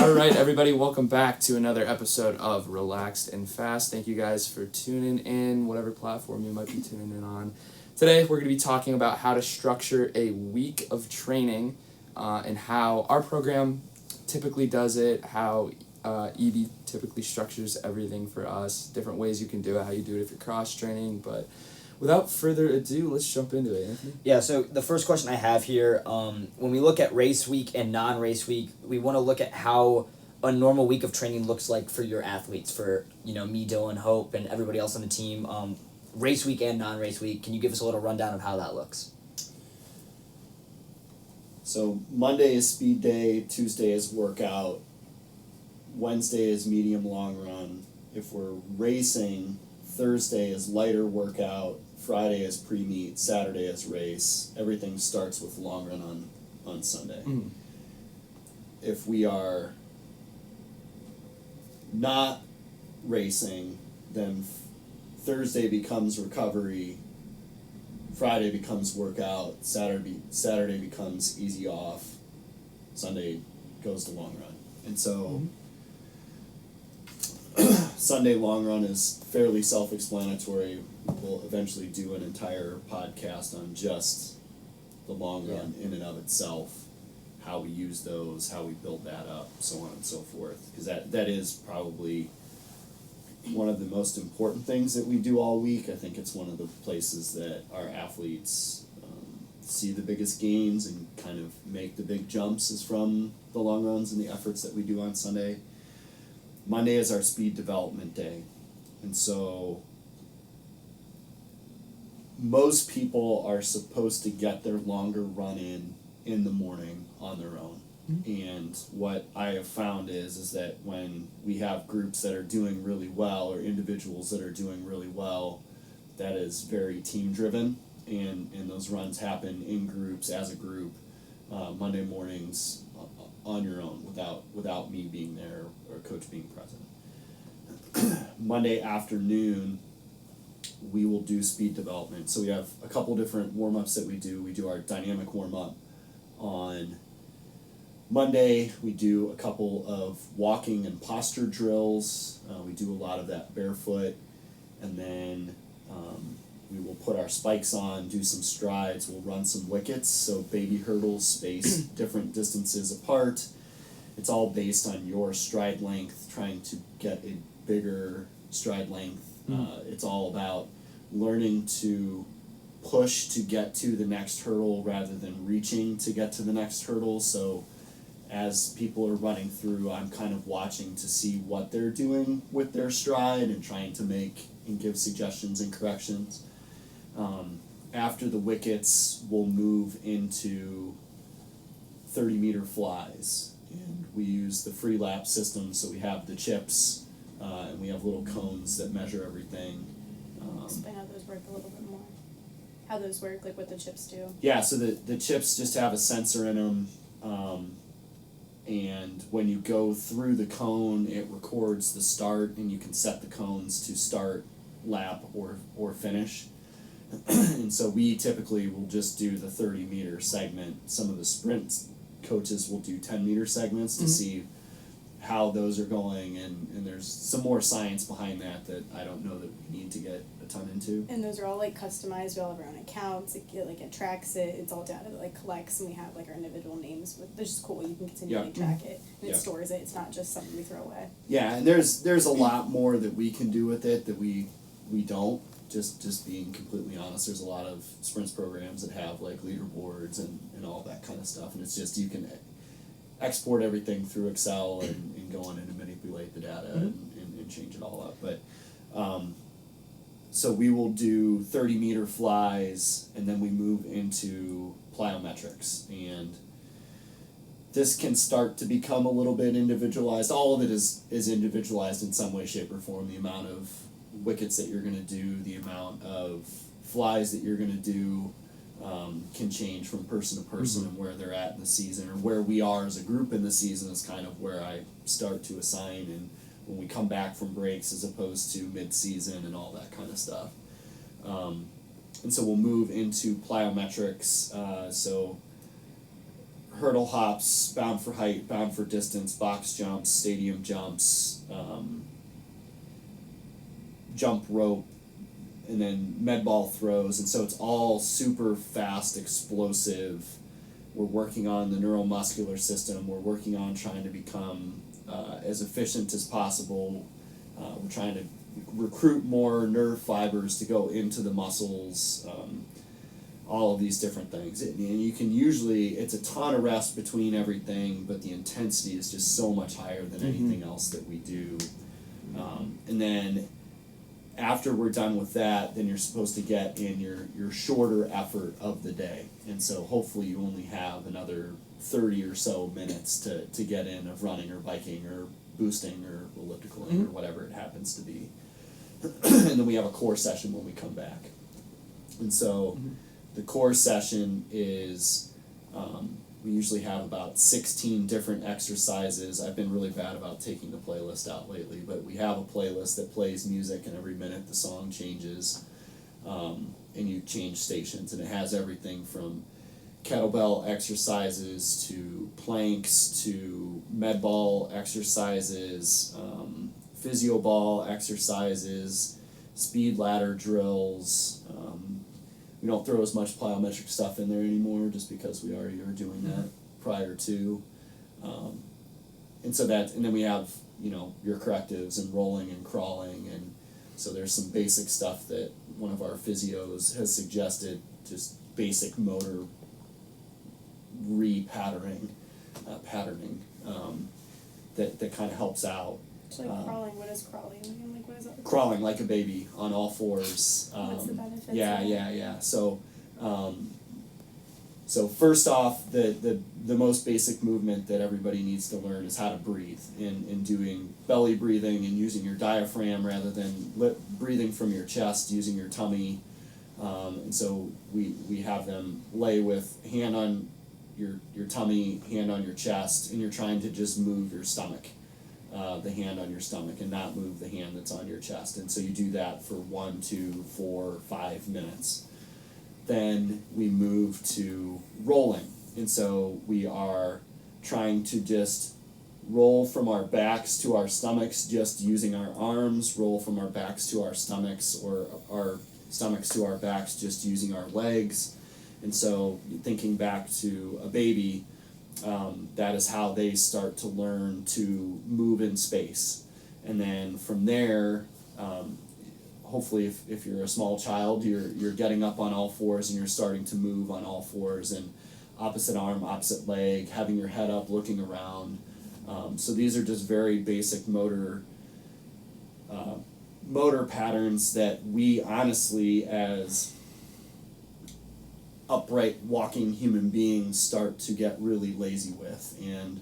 All right, everybody, welcome back to another episode of Relaxed and Fast. Thank you guys for tuning in, whatever platform you might be tuning in on. Today, we're going to be talking about how to structure a week of training and how our program typically does it, how EB typically structures everything for us, different ways you can do it, how you do it if you're cross-training, but without further ado, let's jump into it, Anthony. Yeah, so the first question I have here, when we look at race week and non-race week, we want to look at how a normal week of training looks like for your athletes, for, me, Dylan, Hope, and everybody else on the team. Race week and non-race week, can you give us a little rundown of how that looks? So Monday is speed day, Tuesday is workout, Wednesday is medium long run. If we're racing, Thursday is lighter workout, Friday is pre-meet, Saturday is race. Everything starts with long run on Sunday. Mm. If we are not racing, then Thursday becomes recovery, Friday becomes workout, Saturday becomes easy off, Sunday goes to long run. And so Sunday long run is fairly self-explanatory. We'll eventually do an entire podcast on just the long run in and of itself, how we use those, how we build that up, so on and so forth. Because that is probably one of the most important things that we do all week. I think it's one of the places that our athletes see the biggest gains and kind of make the big jumps is from the long runs and the efforts that we do on Sunday. Monday is our speed development day. And so most people are supposed to get their longer run in the morning on their own. Mm-hmm. And what I have found is that when we have groups that are doing really well or individuals that are doing really well, that is very team driven, and those runs happen in groups, as a group, Monday mornings on your own without me being there or coach being present. Monday afternoon, we will do speed development. So we have a couple different warm-ups that we do. We do our dynamic warm-up on Monday. We do a couple of walking and posture drills. We do a lot of that barefoot. And then we will put our spikes on, do some strides. We'll run some wickets, so baby hurdles spaced different distances apart. It's all based on your stride length, trying to get a bigger stride length. It's all about learning to push to get to the next hurdle rather than reaching to get to the next hurdle. So as people are running through, I'm kind of watching to see what they're doing with their stride and trying to make and give suggestions and corrections. After the wickets, we'll move into 30-meter flies. And we use the free lap system, so we have the chips, and we have little cones that measure everything. Explain how those work a little bit more. How those work, like what the chips do. Yeah, so the chips just have a sensor in them, and when you go through the cone, it records the start, and you can set the cones to start, lap, or finish. And so we typically will just do the 30-meter segment. Some of the sprint coaches will do 10-meter segments to see how those are going, and there's some more science behind that I don't know that we need to get a ton into. And those are all customized. We all have our own accounts. It tracks it. It's all data that collects, and we have our individual names. Which is cool. You can continually track it, and it stores it. It's not just something we throw away. Yeah, and there's a lot more that we can do with it that we don't. Just being completely honest, there's a lot of sprints programs that have leaderboards and all that kind of stuff, and it's just you can export everything through Excel and go in and manipulate the data and change it all up. But so we will do 30-meter flies, and then we move into plyometrics, and this can start to become a little bit individualized. All of it is individualized in some way, shape, or form. The amount of wickets that you're going to do, the amount of flies that you're going to do can change from person to person, and where they're at in the season, or where we are as a group in the season is kind of where I start to assign, and when we come back from breaks as opposed to mid-season and all that kind of stuff. And so we'll move into plyometrics. So hurdle hops, bound for height, bound for distance, box jumps, stadium jumps, jump rope, and then med ball throws, and so it's all super fast, explosive. We're working on the neuromuscular system. We're working on trying to become as efficient as possible. We're trying to recruit more nerve fibers to go into the muscles. All of these different things, and you can usually, it's a ton of rest between everything, but the intensity is just so much higher than anything else that we do. And then after we're done with that, then you're supposed to get in your shorter effort of the day, and so hopefully you only have another 30 or so minutes to get in of running or biking or boosting or elliptical or whatever it happens to be. And then we have a core session when we come back, and so the core session is, we usually have about 16 different exercises. I've been really bad about taking the playlist out lately, but we have a playlist that plays music, and every minute the song changes, and you change stations, and it has everything from kettlebell exercises to planks to med ball exercises, physio ball exercises, speed ladder drills. We don't throw as much plyometric stuff in there anymore just because we already are doing that prior to. And so that, and then we have, your correctives and rolling and crawling, and so there's some basic stuff that one of our physios has suggested, just basic motor patterning, that kind of helps out. So crawling, what is crawling? Like, what is that? Crawling like a baby on all fours. What's the benefits? Yeah. So first off, the most basic movement that everybody needs to learn is how to breathe, in doing belly breathing and using your diaphragm rather than breathing from your chest, using your tummy. And so we have them lay with hand on your tummy, hand on your chest, and you're trying to just move your stomach. The hand on your stomach and not move the hand that's on your chest. And so you do that for 1, 2, 4, 5 minutes. Then we move to rolling. And so we are trying to just roll from our backs to our stomachs, just using our arms, roll from our backs to our stomachs, or our stomachs to our backs, just using our legs. And so thinking back to a baby, that is how they start to learn to move in space. And then from there, hopefully if you're a small child, you're getting up on all fours and you're starting to move on all fours, and opposite arm, opposite leg, having your head up, looking around. So these are just very basic motor patterns that we honestly, as upright walking human beings, start to get really lazy with, and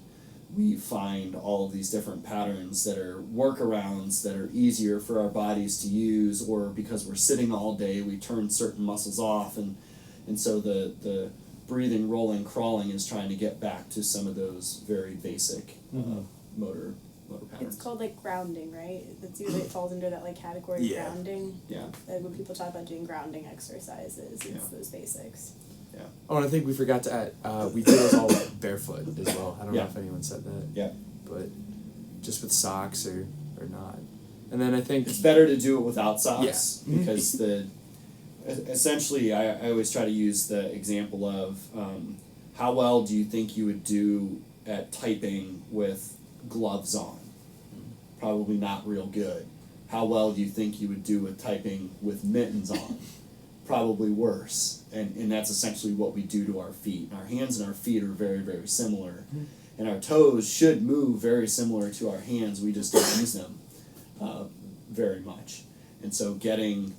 we find all of these different patterns that are workarounds that are easier for our bodies to use, or because we're sitting all day we turn certain muscles off, and so the breathing, rolling, crawling is trying to get back to some of those very basic motor patterns. It's called grounding, right? That's usually, it falls into that category, grounding. Yeah. When people talk about doing grounding exercises, it's those basics. Yeah. Oh, and I think we forgot to add, we do those all barefoot as well. I don't know if anyone said that. Yeah. But just with socks or not. And then I think it's better to do it without socks, Yeah. because essentially I always try to use the example of how well do you think you would do at typing with gloves on? Probably not real good. How well do you think you would do with typing with mittens on? Probably worse. And that's essentially what we do to our feet. Our hands and our feet are very, very similar. And our toes should move very similar to our hands. We just don't use them very much. And so getting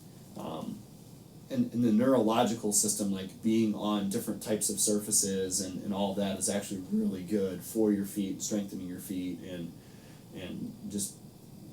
in the neurological system, being on different types of surfaces and all of that is actually really good for your feet, strengthening your feet, and just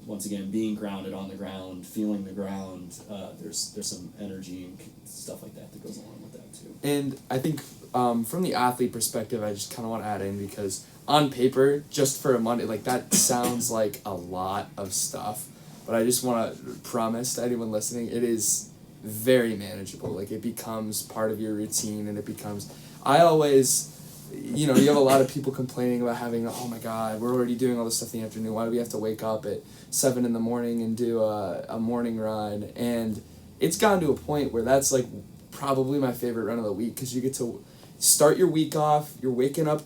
once again being grounded on the ground, feeling the ground. There's some energy and stuff like that goes along with that too. And I think from the athlete perspective, I just kind of want to add in, because on paper, just for a Monday, that sounds like a lot of stuff, but I just want to promise to anyone listening, it is very manageable. It becomes part of your routine, and it becomes, I always, you know, you have a lot of people complaining about having, oh my God, we're already doing all this stuff in the afternoon. Why do we have to wake up at 7 a.m. and do a morning run? And it's gotten to a point where that's like probably my favorite run of the week, because you get to start your week off. You're waking up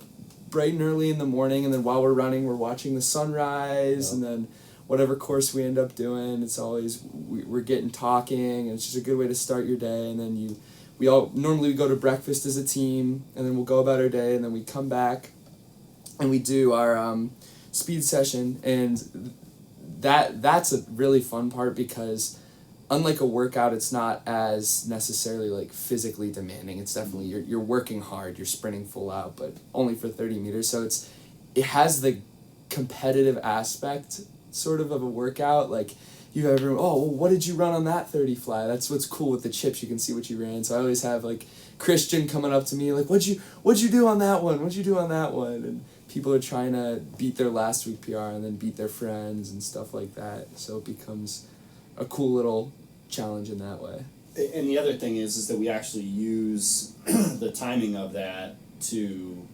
bright and early in the morning, and then while we're running, we're watching the sunrise, and then whatever course we end up doing, it's always we're getting talking, and it's just a good way to start your day. And then we all normally go to breakfast as a team, and then we'll go about our day, and then we come back and we do our speed session. And that's a really fun part, because unlike a workout, it's not as necessarily like physically demanding. It's definitely you're working hard, you're sprinting full out, but only for 30 meters. So it has the competitive aspect sort of a workout. Like you have everyone, oh, well, what did you run on that 30 fly? That's what's cool with the chips, you can see what you ran. So I always have like Christian coming up to me like, what'd you do on that one? What'd you do on that one? And people are trying to beat their last week PR and then beat their friends and stuff like that. So it becomes a cool little challenge in that way. And the other thing is that we actually use the timing of that to,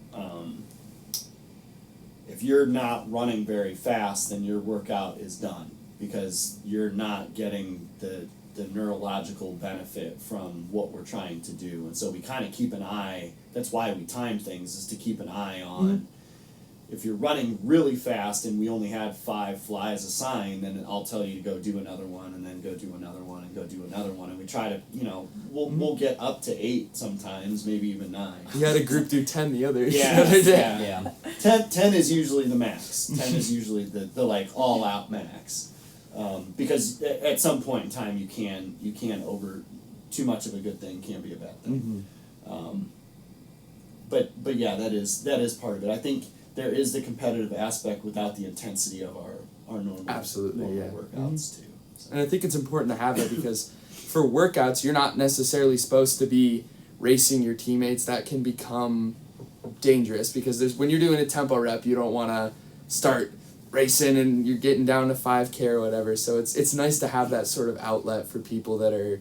if you're not running very fast, then your workout is done, because you're not getting the neurological benefit from what we're trying to do. And so we kind of keep an eye, that's why we time things, is to keep an eye on, if you're running really fast and we only had 5 flies assigned, then I'll tell you to go do another one, and then go do another one, and go do another one. And we try to, we'll get up to 8 sometimes, maybe even 9. You had a group do 10 the other day. Yeah. 10 is usually the max. 10 is usually the like all out max. Because at some point in time you can over, too much of a good thing can be a bad thing. But yeah, that is part of it. I think there is the competitive aspect without the intensity of our normal workouts too. So. And I think it's important to have that, because for workouts you're not necessarily supposed to be racing your teammates. That can become dangerous, because when you're doing a tempo rep, you don't want to start racing and you're getting down to 5K or whatever. So it's nice to have that sort of outlet for people that are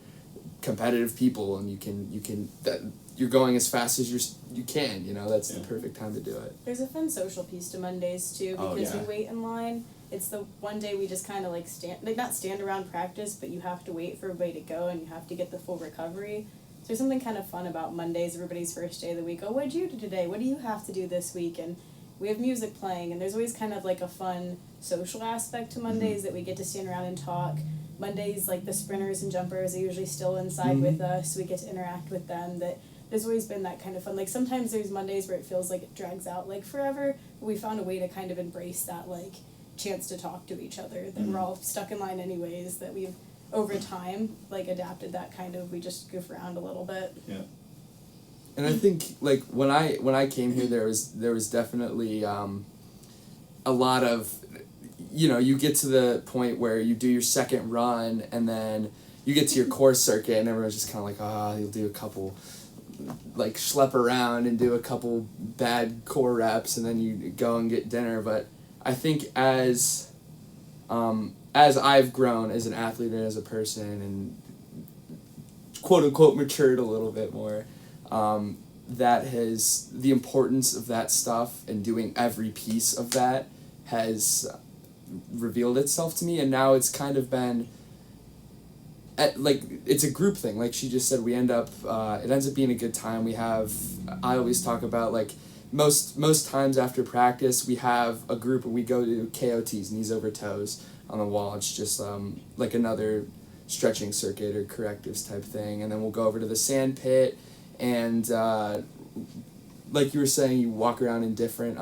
competitive people, and you can that you're going as fast as you can. That's the perfect time to do it. There's a fun social piece to Mondays too, because we wait in line. It's the one day we just kind of like not stand around practice, but you have to wait for everybody to go and you have to get the full recovery. So there's something kind of fun about Mondays, everybody's first day of the week. Oh, what'd you do today? What do you have to do this week? And we have music playing, and there's always kind of like a fun social aspect to Mondays that we get to stand around and talk. Mondays, like the sprinters and jumpers are usually still inside with us. We get to interact with them. There's always been that kind of fun. Like sometimes there's Mondays where it feels like it drags out like forever, but we found a way to kind of embrace that like chance to talk to each other, that we're all stuck in line anyways, that we've over time like adapted that kind of, we just goof around a little bit. Yeah. And I think like when I came here, there was definitely a lot of, you get to the point where you do your second run and then you get to your course circuit and everyone's just kind of like, you'll do a couple, like schlep around and do a couple bad core reps and then you go and get dinner. But I think as I've grown as an athlete and as a person and quote unquote matured a little bit more, that has, the importance of that stuff and doing every piece of that has revealed itself to me. And now it's kind of been it's a group thing. Like she just said, we end up it ends up being a good time. I always talk about like most times after practice we have a group and we go to KOTs, knees over toes on the wall. It's just like another stretching circuit or correctives type thing, and then we'll go over to the sand pit and like you were saying, you walk around in different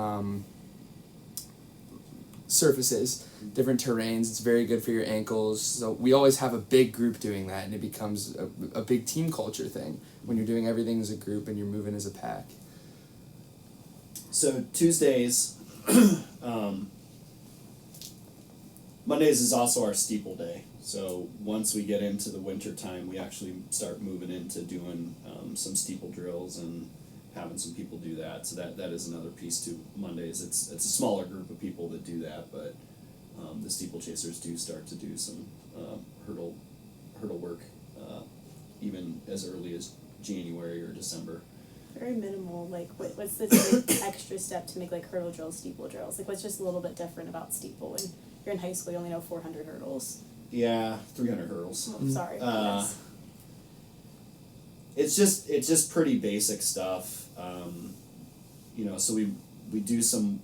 surfaces, different terrains. It's very good for your ankles. So we always have a big group doing that, and it becomes a big team culture thing when you're doing everything as a group and you're moving as a pack. So Tuesdays, Mondays is also our steeple day. So once we get into the winter time, we actually start moving into doing some steeple drills and having some people do that. So that is another piece to Mondays. It's a smaller group of people that do that, but the steeplechasers do start to do some hurdle work even as early as January or December. very minimal. Like, what's the like, extra step to make like hurdle drills, steeple drills? Like, what's just a little bit different about steeple? When you're in high school, you only know 400 hurdles. Yeah, 300 hurdles. Oh, sorry. Yes. It's just pretty basic stuff. So we do some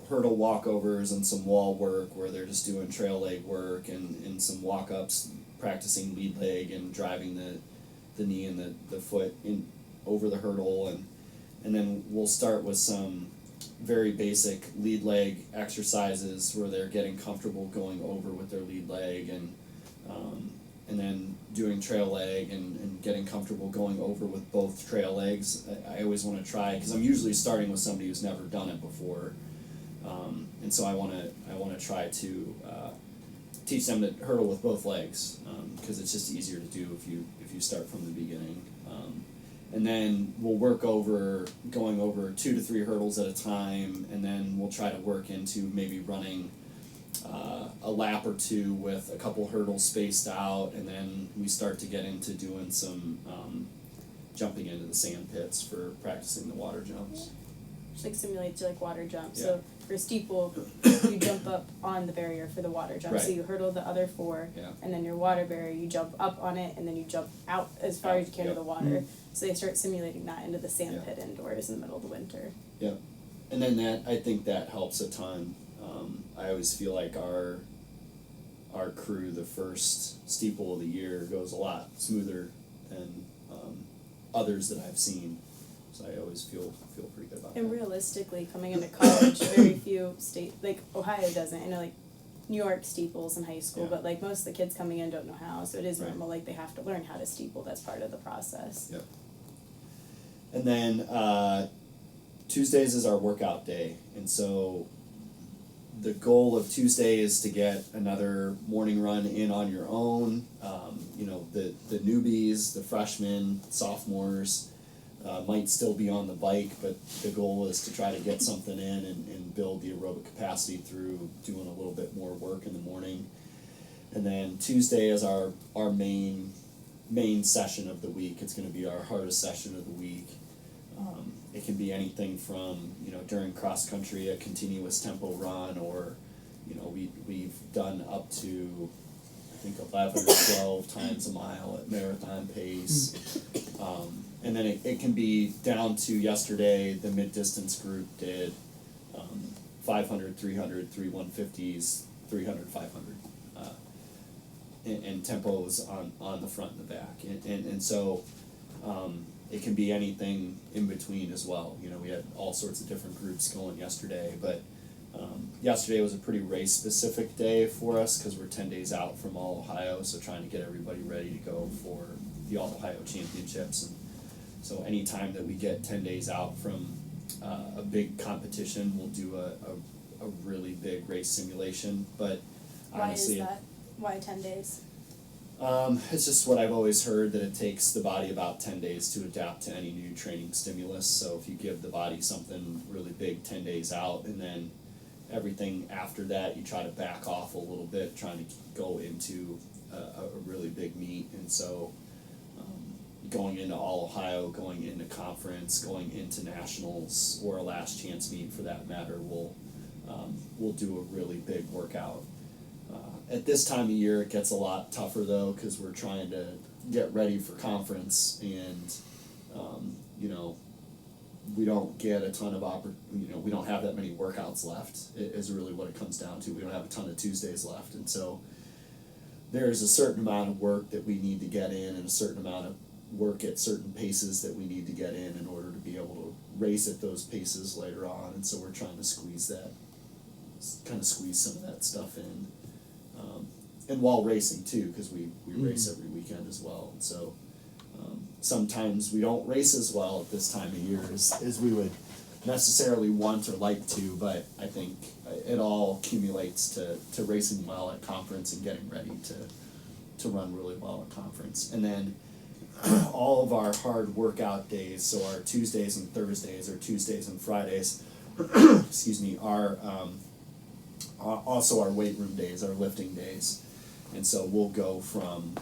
hurdle walkovers and some wall work where they're just doing trail leg work and some walk ups, practicing lead leg and driving the knee and the foot in over the hurdle, and then we'll start with some very basic lead leg exercises where they're getting comfortable going over with their lead leg and then doing trail leg and getting comfortable going over with both trail legs. I always want to try, because I'm usually starting with somebody who's never done it before, and so I want to try to teach them to hurdle with both legs, because it's just easier to do if you start from the beginning. And then we'll work over going over 2 to 3 hurdles at a time, and then we'll try to work into maybe running a lap or two with a couple hurdles spaced out, and then we start to get into doing some jumping into the sand pits for practicing the water jumps. Just like simulate like water jumps. Yeah. So for steeple, you jump up on the barrier for the water jump. Right. So you hurdle the other 4, Yeah. and then your water barrier, you jump up on it, and then you jump out as far as you can to Yep. the water. So they start simulating that into the sand Yeah. pit indoors in the middle of the winter. Yep. And then I think that helps a ton. I always feel like our crew, the first steeple of the year, goes a lot smoother than others that I've seen. So I always feel pretty good about And that. realistically, coming into college, very few like Ohio doesn't. I know like New York steeples in high school, Yeah. but like most of the kids coming in don't know how. So it is Right. normal. Like they have to learn how to steeple. That's part of the process. Yep. And then Tuesdays is our workout day, and so the goal of Tuesday is to get another morning run in on your own. The newbies, the freshmen, sophomores might still be on the bike, but the goal is to try to get something in and build the aerobic capacity through doing a little bit more work in the morning. And then Tuesday is our main session of the week. It's going to be our hardest session of the week. It can be anything from, during cross country, a continuous tempo run, or, we've done up to, I think, 11 or 12 times a mile at marathon pace. And then it can be down to yesterday, the mid-distance group did 500, 300, 3 150s, 300, 500. And tempos on the front and the back. And so it can be anything in between as well. We had all sorts of different groups going yesterday, but yesterday was a pretty race-specific day for us because we're 10 days out from All Ohio, so trying to get everybody ready to go for the All Ohio Championships. And so any time that we get 10 days out from a big competition, we'll do a really big race simulation. But honestly, Why is that? Why 10 days? It's just what I've always heard, that it takes the body about 10 days to adapt to any new training stimulus. So if you give the body something really big 10 days out, and then everything after that you try to back off a little bit, trying to go into a really big meet. And so going into All Ohio, going into conference, going into nationals, or a last chance meet for that matter, we'll do a really big workout. At this time of year, it gets a lot tougher though, because we're trying to get ready for conference, and we don't get a ton of we don't have that many workouts left. Is really what it comes down to. We don't have a ton of Tuesdays left, and so there's a certain amount of work that we need to get in, and a certain amount of work at certain paces that we need to get in order to be able to race at those paces later on. And so we're trying to squeeze some of that stuff in. And while racing too, because we race every weekend as well. And so sometimes we don't race as well at this time of year as we would necessarily want or like to, but I think it all accumulates to racing well at conference and getting ready to run really well at conference. And then all of our hard workout days, so our Tuesdays and Thursdays, or Tuesdays and Fridays, excuse me, are also our weight room days, our lifting days. And so we'll go from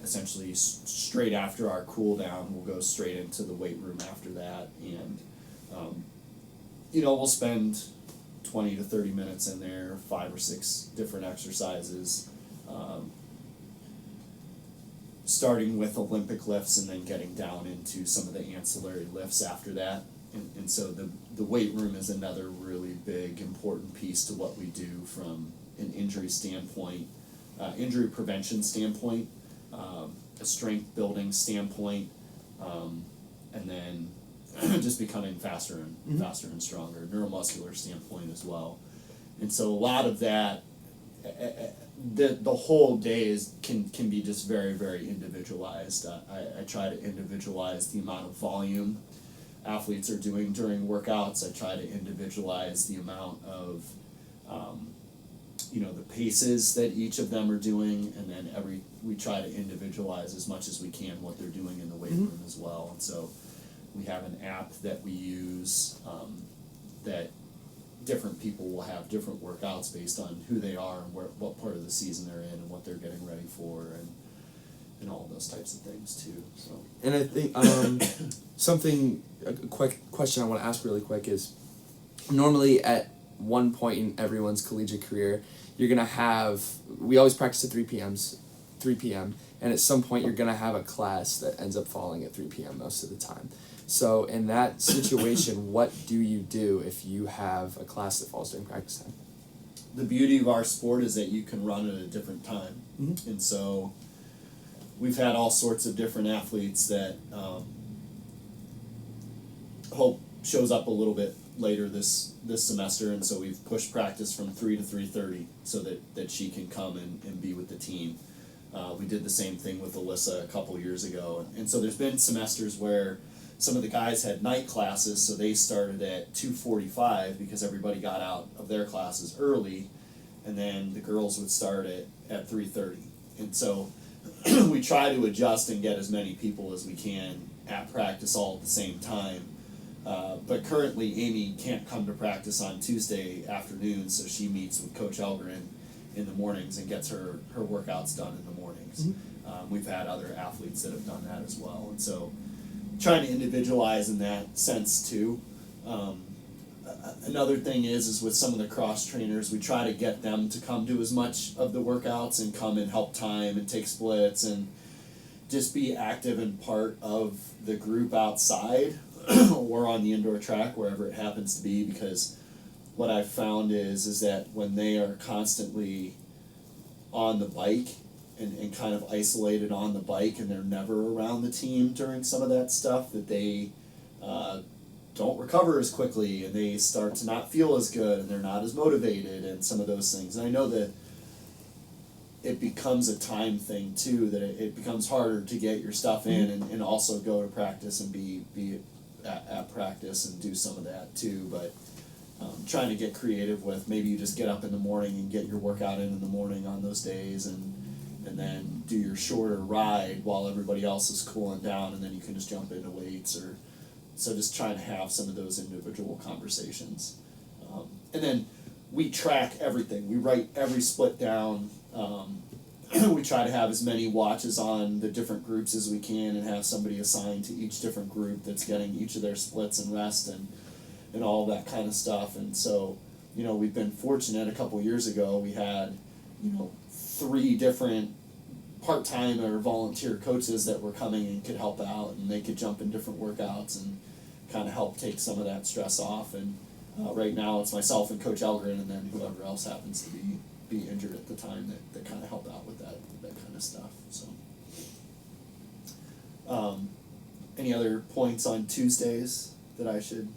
essentially straight after our cool down, we'll go straight into the weight room after that, and we'll spend 20 to 30 minutes in there, 5 or 6 different exercises, starting with Olympic lifts and then getting down into some of the ancillary lifts after that. And so the weight room is another really big, important piece to what we do from an injury standpoint, injury prevention standpoint, a strength building standpoint, and then just becoming faster and stronger, neuromuscular standpoint as well. And so a lot of that, the whole day can be just very, very individualized. I try to individualize the amount of volume athletes are doing during workouts. I try to individualize the amount of the paces that each of them are doing, and then we try to individualize as much as we can what they're doing in the weight room as well. And so we have an app that we use that different people will have different workouts based on who they are and what part of the season they're in and what they're getting ready for, and all those types of things too. So. And I think a quick question I want to ask really quick is, normally at one point in everyone's collegiate career, you're gonna have, we always practice at 3 p.m. and at some point you're gonna have a class that ends up falling at 3 p.m. most of the time. So in that situation, what do you do if you have a class that falls during practice time? The beauty of our sport is that you can run at a different time. Mm-hmm. And so we've had all sorts of different athletes that Hope shows up a little bit later this semester, and so we've pushed practice from 3 to 3:30 so that she can come and be with the team. We did the same thing with Alyssa a couple years ago, and so there's been semesters where some of the guys had night classes, so they started at 2:45 because everybody got out of their classes early, and then the girls would start at 3:30. And so we try to adjust and get as many people as we can at practice all at the same time. But currently Amy can't come to practice on Tuesday afternoon, so she meets with Coach Elgren in the mornings and gets her workouts done in the mornings. Mm-hmm. We've had other athletes that have done that as well, and so trying to individualize in that sense too. Another thing is with some of the cross trainers, we try to get them to come do as much of the workouts and come and help time and take splits and just be active and part of the group outside or on the indoor track, wherever it happens to be, because what I've found is that when they are constantly on the bike and kind of isolated on the bike and they're never around the team during some of that stuff, that they don't recover as quickly and they start to not feel as good and they're not as motivated and some of those things. And I know that it becomes a time thing too, that it becomes harder to get your stuff in and also go to practice and be at practice and do some of that too. But trying to get creative with, maybe you just get up in the morning and get your workout in the morning on those days, and then do your shorter ride while everybody else is cooling down, and then you can just jump into weights. Or so just trying to have some of those individual conversations. And then we track everything. We write every split down. We try to have as many watches on the different groups as we can and have somebody assigned to each different group that's getting each of their splits and rest and all that kind of stuff. And so, we've been fortunate. A couple years ago, we had, 3 different part-time or volunteer coaches that were coming and could help out, and they could jump in different workouts and kind of help take some of that stress off. And right now it's myself and Coach Elgren, and then whoever else happens to be injured at the time that kind of help out with that kind of stuff. So any other points on Tuesdays that I should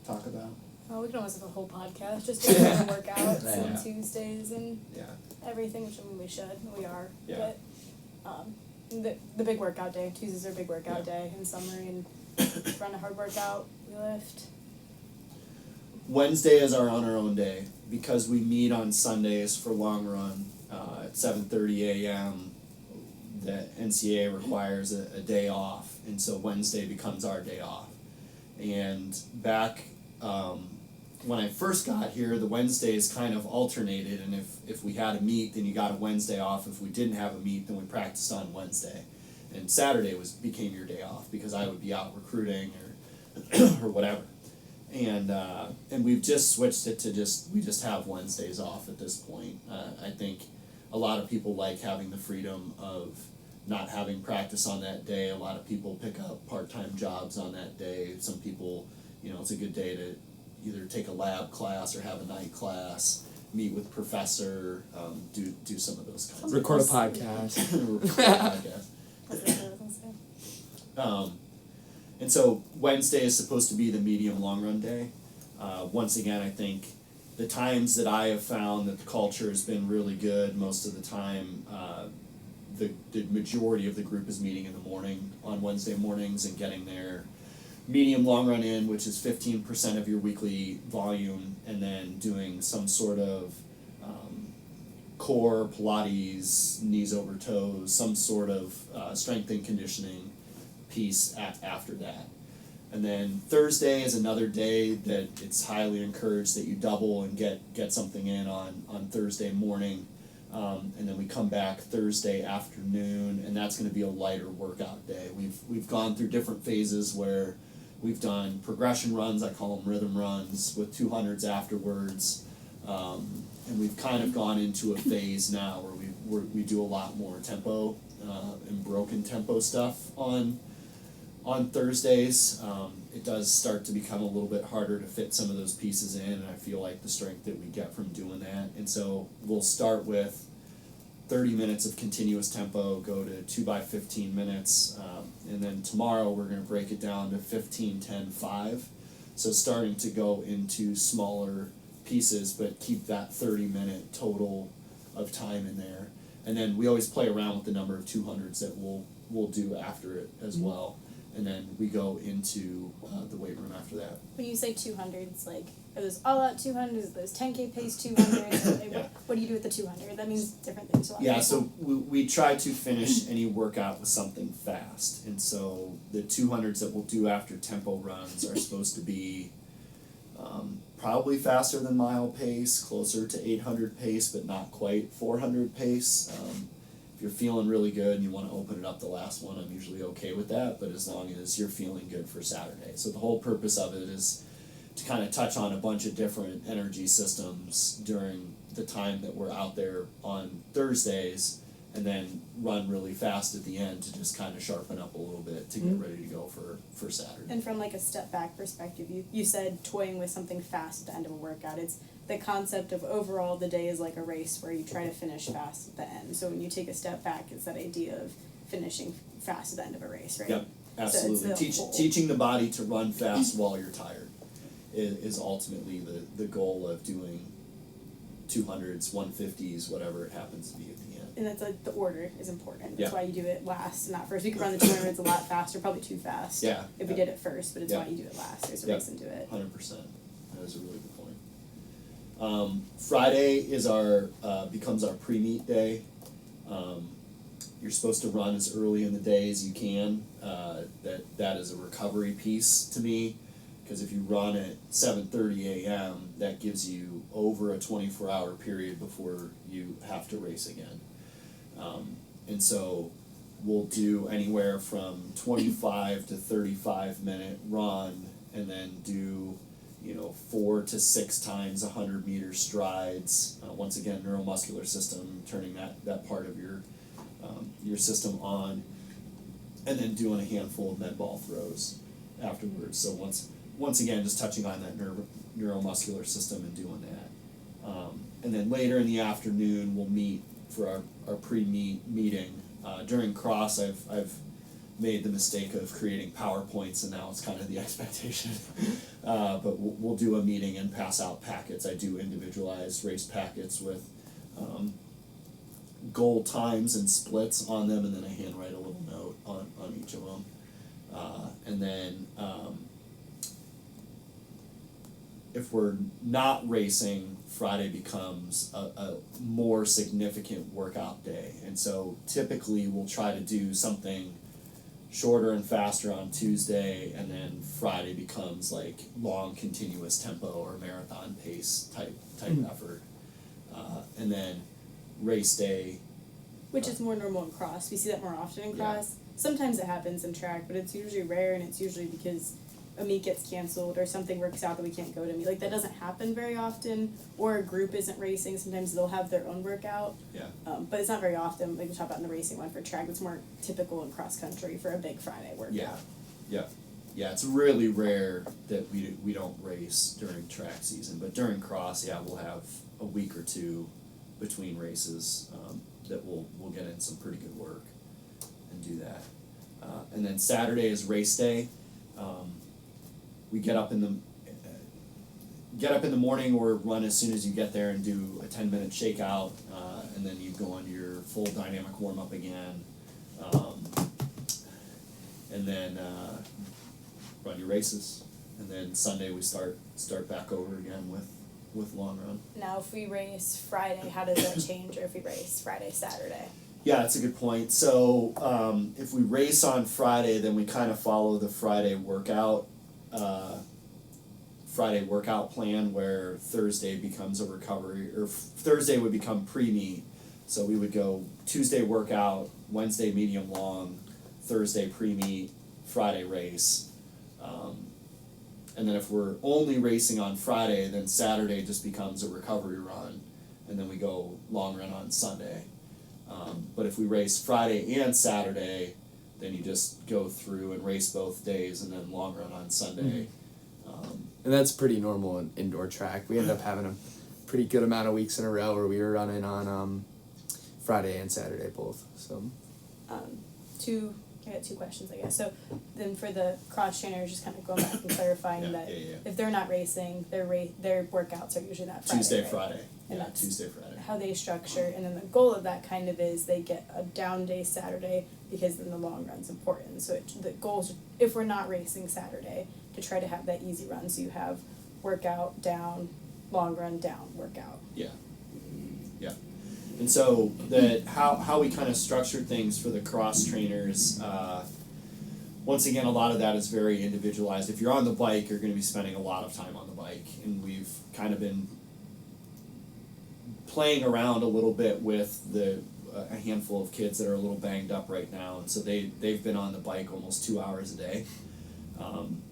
talk about? Oh, we can almost have a whole podcast just doing our workouts Yeah. and Tuesdays and Yeah. everything, which I mean we should, we are. Yeah. But the big workout day, Tuesdays are a big workout day in summer, and run a hard workout, we lift. Wednesday is on our own day because we meet on Sundays for long run at 7:30 a.m. The NCAA requires a day off, and so Wednesday becomes our day off. And back when I first got here, the Wednesdays kind of alternated, and if we had a meet, then you got a Wednesday off. If we didn't have a meet, then we practiced on Wednesday, and Saturday became your day off because I would be out recruiting or or whatever. And we've just switched it to we just have Wednesdays off at this point. I think a lot of people like having the freedom of not having practice on that day. A lot of people pick up part-time jobs on that day. Some people, it's a good day to either take a lab class or have a night class, meet with professor, do some of those kinds Record a of podcast. Record a podcast. And so Wednesday is supposed to be the medium long run day. Once again, I think the times that I have found that the culture has been really good, most of the time the majority of the group is meeting in the morning on Wednesday mornings and getting their medium long run in, which is 15% of your weekly volume, and then doing some sort of core, Pilates, knees over toes, some sort of strength and conditioning piece after that. And then Thursday is another day that it's highly encouraged that you double and get something in on Thursday morning. And then we come back Thursday afternoon, and that's going to be a lighter workout day. We've gone through different phases where we've done progression runs, I call them rhythm runs, with 200s afterwards. And we've kind of gone into a phase now where we do a lot more tempo and broken tempo stuff on Thursdays. It does start to become a little bit harder to fit some of those pieces in, and I feel like the strength that we get from doing that. And so we'll start with 30 minutes of continuous tempo, go to 2 by 15 minutes, and then tomorrow we're going to break it down to 15, 10, 5. So starting to go into smaller pieces, but keep that 30-minute total of time in there. And then we always play around with the number of 200s that we'll do after it as well. And then we go into the weight room after that. When you say 200s, like, are those all-out 200s, are those 10K pace 200s? Like, Yeah. what do you do with the 200? That means different things to a lot of Yeah, people. so we try to finish any workout with something fast. And so the 200s that we'll do after tempo runs are supposed to be probably faster than mile pace, closer to 800 pace, but not quite 400 pace. If you're feeling really good and you want to open it up the last one, I'm usually okay with that, but as long as you're feeling good for Saturday. So the whole purpose of it is to kind of touch on a bunch of different energy systems during the time that we're out there on Thursdays, and then run really fast at the end to just kind of sharpen up a little bit to get ready to go for Saturday. And from like a step back perspective, you said toying with something fast at the end of a workout. It's the concept of overall the day is like a race where you try to finish fast at the end. So when you take a step back, it's that idea of finishing fast at the end of a race, right? Yep, absolutely. Teaching the body to run fast while you're tired is ultimately the goal of doing 200s, 150s, whatever it happens to be at the end. And that's like the order is important. That's Yeah. why you do it last, not first. We could run the 200s a lot faster, probably too fast. Yeah. If we did it first, but it's Yeah. why you do it last. There's a Yeah. reason to it. 100%. That is a really good point. Friday is becomes our pre-meet day. You're supposed to run as early in the day as you can. That is a recovery piece to me, because if you run at 7:30 a.m., that gives you over a 24-hour period before you have to race again. And so we'll do anywhere from 25 to 35-minute run, and then do 4 to 6 times 100-meter strides. Once again, neuromuscular system, turning that part of your system on, and then doing a handful of med ball throws afterwards. So once again, just touching on that neuromuscular system and doing that. And then later in the afternoon, we'll meet for our pre-meet meeting. During cross, I've made the mistake of creating PowerPoints, and now it's kind of the expectation. But we'll do a meeting and pass out packets. I do individualized race packets with goal times and splits on them, and then I handwrite a little note on each of them. And then if we're not racing, Friday becomes a more significant workout day. And so typically we'll try to do something shorter and faster on Tuesday, and then Friday becomes like long continuous tempo or marathon pace type effort, and then race day. Which is more normal in cross. We see that more often in Yeah. cross. Sometimes it happens in track, but it's usually rare, and it's usually because a meet gets canceled or something works out that we can't go to meet. Like, that doesn't happen very often, or a group isn't racing. Sometimes they'll have their own workout. Yeah. But it's not very often. Like we talk about in the racing one for track, it's more typical in cross country for a big Friday workout. Yeah, it's really rare that we don't race during track season, but during cross, yeah, we'll have a week or two between races that we'll get in some pretty good work and do that. And then Saturday is race day. We get up in the morning or run as soon as you get there and do a 10-minute shakeout, and then you go into your full dynamic warm up again, and then run your races, and then Sunday we start back over again with long run. Now, if we race Friday, how does that change? Or if we race Friday, Saturday? Yeah, that's a good point. So if we race on Friday, then we kind of follow the Friday workout plan, where Thursday becomes a recovery, or Thursday would become pre-meet. So we would go Tuesday workout, Wednesday medium long, Thursday pre-meet, Friday race. And then if we're only racing on Friday, then Saturday just becomes a recovery run, and then we go long run on Sunday. But if we race Friday and Saturday, then you just go through and race both days, and then long run on Sunday. And that's pretty normal in indoor track. We end up having a pretty good amount of weeks in a row where we were running on Friday and Saturday both. So I got two questions, I guess. So then for the cross trainers, just kind of going back and clarifying that if they're not racing, their workouts are usually that Friday, Tuesday, right? Friday. And Yeah, that's Tuesday, Friday. how they structure, and then the goal of that kind of is they get a down day Saturday, because then the long run's important. So the goals, if we're not racing Saturday, to try to have that easy run, so you have workout down, long run down, workout. Yeah. And so how we kind of structure things for the cross trainers, once again, a lot of that is very individualized. If you're on the bike, you're going to be spending a lot of time on the bike, and we've kind of been playing around a little bit with a handful of kids that are a little banged up right now, and so they've been on the bike almost 2 hours a day.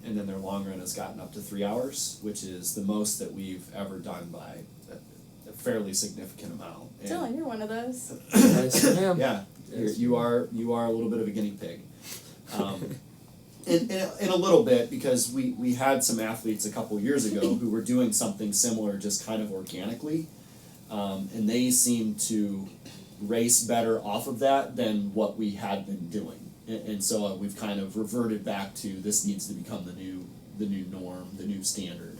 And then their long run has gotten up to 3 hours, which is the most that we've ever done by a fairly significant amount. And Dylan, you're one of those. nice for him. yeah, you are a little bit of a guinea pig. In a little bit, because we had some athletes a couple years ago who were doing something similar just kind of organically, and they seemed to race better off of that than what we had been doing. And so we've kind of reverted back to this needs to become the new norm, the new standard,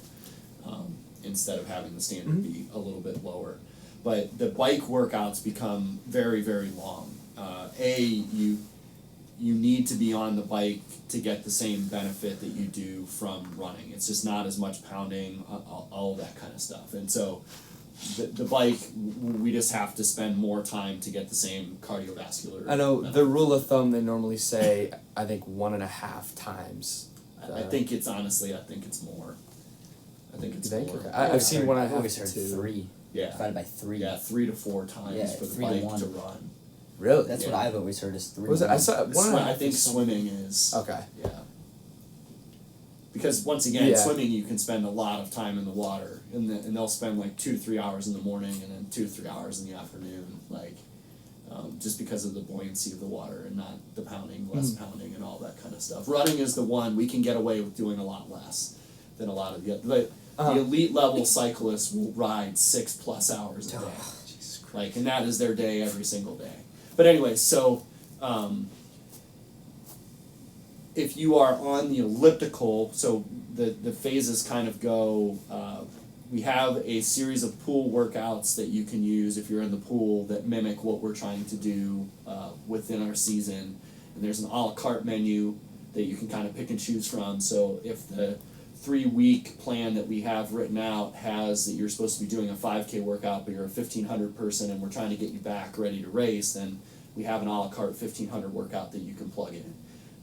instead of having the standard be a little bit lower. But the bike workouts become very, very long. You need to be on the bike to get the same benefit that you do from running. It's just not as much pounding, all that kind of stuff. And so the bike, we just have to spend more time to get the same cardiovascular. I know benefit. the rule of thumb they normally say, I think 1.5 times. I think it's honestly, I think it's more. I think it's You think? more. Okay. I've seen one. I've always heard 2. 3. Yeah. Divided by 3. Yeah, 3 to 4 times Yeah, for the 3 to bike 1. to run. Really? That's what Yeah. I've always heard is 3. Was it? I saw one. I think swimming is. Okay. Yeah. Because once again, Yeah. swimming you can spend a lot of time in the water, and they'll spend like 2 to 3 hours in the morning, and then 2 to 3 hours in the afternoon, just because of the buoyancy of the water and not the pounding, less pounding, and all that kind of stuff. Running is the one we can get away with doing a lot less than a lot of the other. The elite level cyclists will ride 6+ hours a day. Jesus Christ. And that is their day every single day. But anyway, so if you are on the elliptical, so the phases kind of go, we have a series of pool workouts that you can use if you're in the pool that mimic what we're trying to do within our season. And there's an a la carte menu that you can kind of pick and choose from. So if the 3-week plan that we have written out has that you're supposed to be doing a 5K workout, but you're a 1,500 person and we're trying to get you back ready to race, then we have an a la carte 1,500 workout that you can plug in.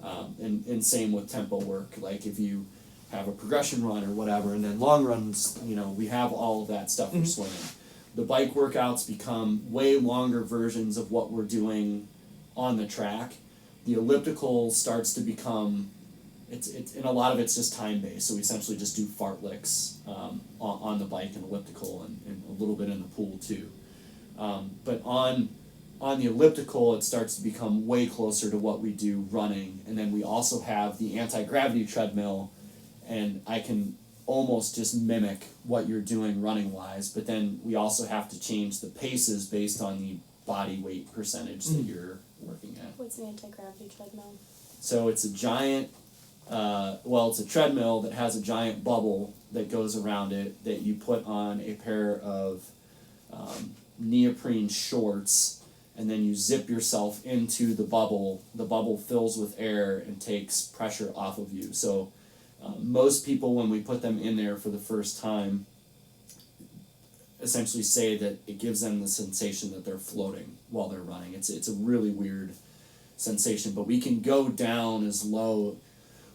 And same with tempo work. Like if you have a progression run or whatever, and then long runs, we have all of that stuff for swimming. The bike workouts become way longer versions of what we're doing on the track. The elliptical starts to become, it's and a lot of it's just time based. So we essentially just do fartlicks on the bike and elliptical, and a little bit in the pool too. But on the elliptical, it starts to become way closer to what we do running, and then we also have the anti-gravity treadmill, and I can almost just mimic what you're doing running wise, but then we also have to change the paces based on the body weight percentage that you're working at. What's an anti-gravity treadmill? So it's a giant, it's a treadmill that has a giant bubble that goes around it that you put on a pair of neoprene shorts, and then you zip yourself into the bubble. The bubble fills with air and takes pressure off of you. So most people, when we put them in there for the first time, essentially say that it gives them the sensation that they're floating while they're running. It's a really weird sensation, but we can go down as low,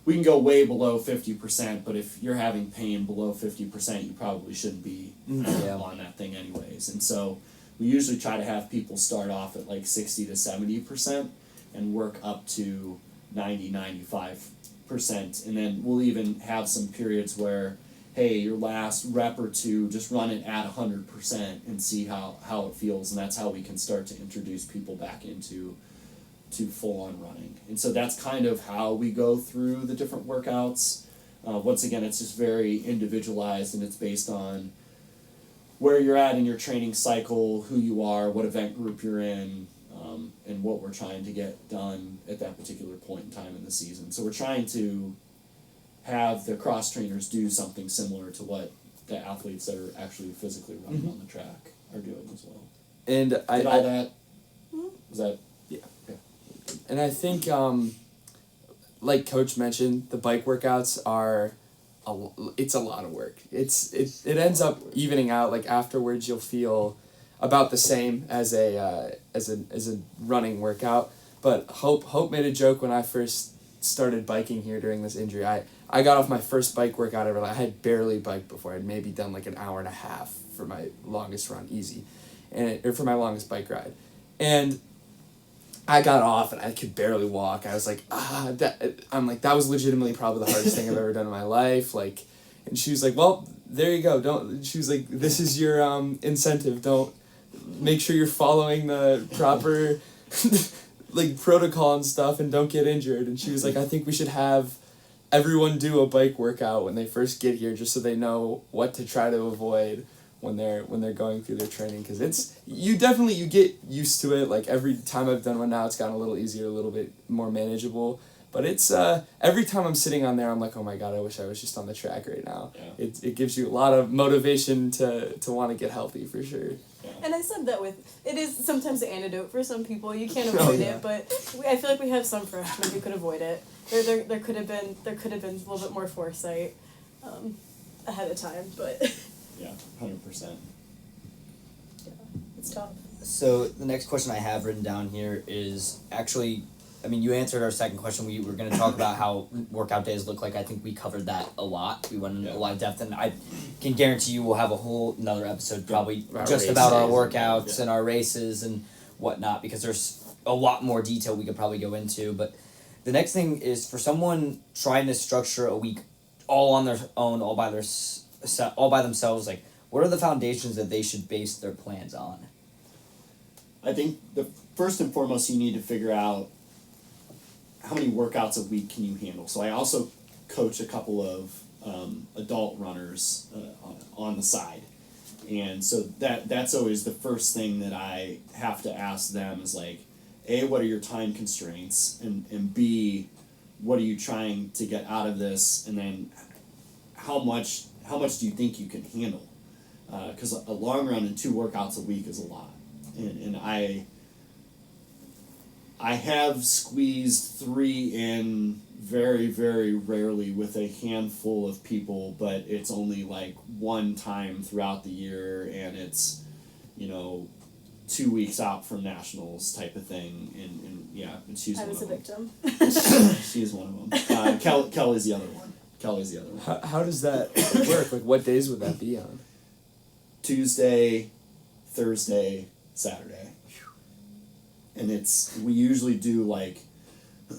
we can go way below 50%, but if you're having pain below 50%, you probably shouldn't be on that thing anyways. And so we usually try to have people start off at like 60 to 70% and work up to 90-95%, and then we'll even have some periods where, hey, your last rep or two, just run it at 100% and see how it feels, and that's how we can start to introduce people back into full-on running. And so that's kind of how we go through the different workouts. Once again, it's just very individualized, and it's based on where you're at in your training cycle, who you are, what event group you're in, and what we're trying to get done at that particular point in time in the season. So we're trying to have the cross trainers do something similar to what the athletes that are actually physically running on the track are doing as well. And Was that? And I think, like Coach mentioned, the bike workouts are, it's a lot of work. It ends up evening out. Like afterwards, you'll feel about the same as a running workout. But Hope made a joke when I first started biking here during this injury. I got off my first bike workout ever. I had barely biked before. I'd maybe done like an hour and a half for my longest run, easy, or for my longest bike ride, and I got off and I could barely walk. I was like, that was legitimately probably the hardest thing I've ever done in my life. Like, and she was like, well, there you go. She was like, this is your incentive. Don't, make sure you're following the proper like protocol and stuff, and don't get injured. And she was like, I think we should have everyone do a bike workout when they first get here, just so they know what to try to avoid when they're going through their training, because you get used to it. Like every time I've done one now, it's gotten a little easier, a little bit more manageable. But it's every time I'm sitting on there, I'm like, oh my god, I wish I was just on the track right now. Yeah. It gives you a lot of motivation to want to get healthy for sure. Yeah. And I said that it is sometimes an antidote for some people. You can't avoid it, but I feel like we have some freshmen who could avoid it. There could have been a little bit more foresight ahead of time, but. Yeah, 100%. Yeah, it's tough. So the next question I have written down here is actually, you answered our second question. We were going to talk about how workout days look like. I think we covered that a lot. We went into a lot of depth, and I can guarantee you we'll have a whole another episode probably just about our workouts and our races and whatnot, because there's a lot more detail we could probably go into. But the next thing is for someone trying to structure a week all on their own, all by themselves, like, what are the foundations that they should base their plans on? I think the first and foremost, you need to figure out how many workouts a week can you handle. So I also coach a couple of adult runners on the side, and so that's always the first thing that I have to ask them is like, A, what are your time constraints, and B, what are you trying to get out of this, and then how much do you think you can handle? Because a long run and 2 workouts a week is a lot. And I have squeezed 3 in very, very rarely with a handful of people, but it's only like one time throughout the year, and it's, 2 weeks out from nationals type of thing, and yeah, and she's I one was a of them. victim. She's one of them. Kelly's the other one. Kelly's the other one. How does that work? Like, what days would that be on? Tuesday, Thursday, Saturday. And we usually do like a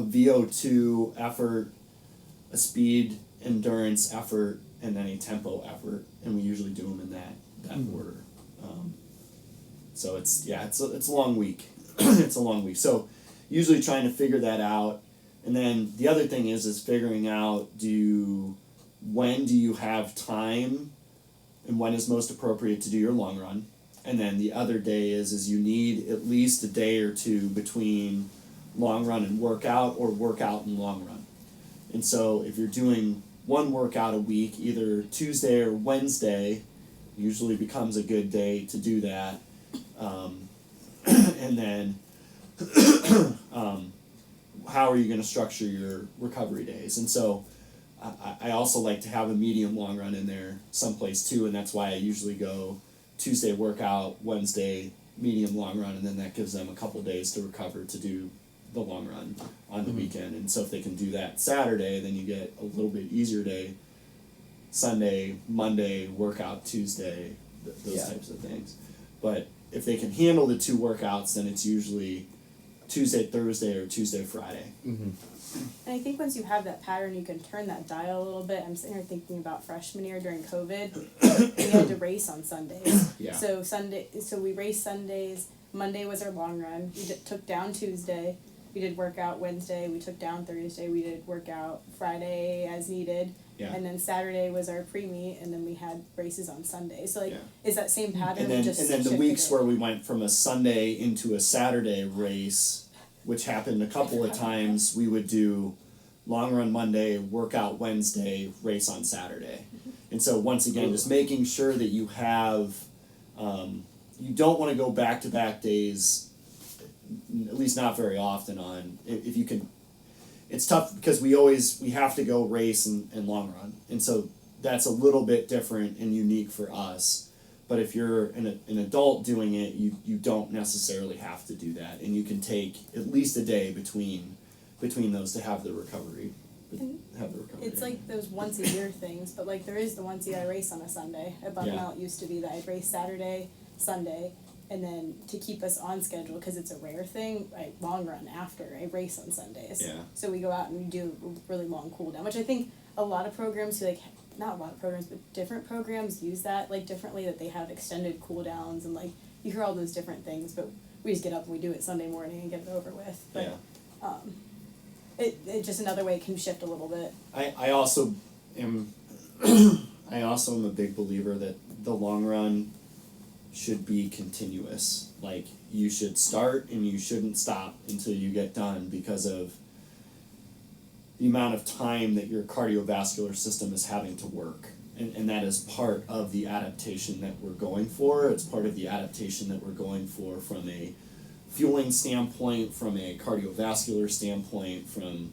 VO2 effort, a speed endurance effort, and then a tempo effort, and we usually do them in that order. So it's a long week. It's a long week. So usually trying to figure that out, and then the other thing is figuring out when do you have time, and when is most appropriate to do your long run. And then the other day is you need at least a day or two between long run and workout, or workout and long run. And so if you're doing one workout a week, either Tuesday or Wednesday usually becomes a good day to do that. And then how are you going to structure your recovery days? And so I also like to have a medium long run in there someplace too, and that's why I usually go Tuesday workout, Wednesday medium long run, and then that gives them a couple days to recover to do the long run on the weekend. And so if they can do that Saturday, then you get a little bit easier day. Sunday, Monday, workout Tuesday, those types of things. But if they can handle the 2 workouts, then it's usually Tuesday, Thursday, or Tuesday, Friday. Mm-hmm. And I think once you have that pattern, you can turn that dial a little bit. I'm sitting here thinking about freshman year during COVID. We had to race on Sundays. Yeah. So we raced Sundays. Monday was our long run. We took down Tuesday. We did workout Wednesday. We took down Thursday. We did workout Friday as needed. Yeah. And then Saturday was our pre-meet, and then we had races on Sunday. So Yeah. is that same pattern? And then we just the shifted weeks it? where we went from a Sunday into a Saturday race, which happened a couple of times, we would do long run Monday, workout Wednesday, race on Saturday. And so once again, just making sure that you have, you don't want to go back-to-back days, at least not very often on, if you can. It's tough because we have to go race and long run, and so that's a little bit different and unique for us. But if you're an adult doing it, you don't necessarily have to do that, and you can take at least a day between those to have the recovery. It's like those once a year things, but like there is the once a year I race on a Sunday. At Bucknell it used to be that I'd race Saturday, Sunday, and then to keep us on schedule, because it's a rare thing, I long run after I race on Sundays. Yeah. So we go out and we do a really long cool down, which I think a lot of programs not a lot of programs, but different programs use that like differently, that they have extended cool downs, and like you hear all those different things, but we just get up and we do it Sunday morning and get it over with. But it just another way it can shift a little bit. I also am a big believer that the long run should be continuous. Like, you should start and you shouldn't stop until you get done, because of the amount of time that your cardiovascular system is having to work. And that is part of the adaptation that we're going for. It's part of the adaptation that we're going for from a fueling standpoint, from a cardiovascular standpoint, from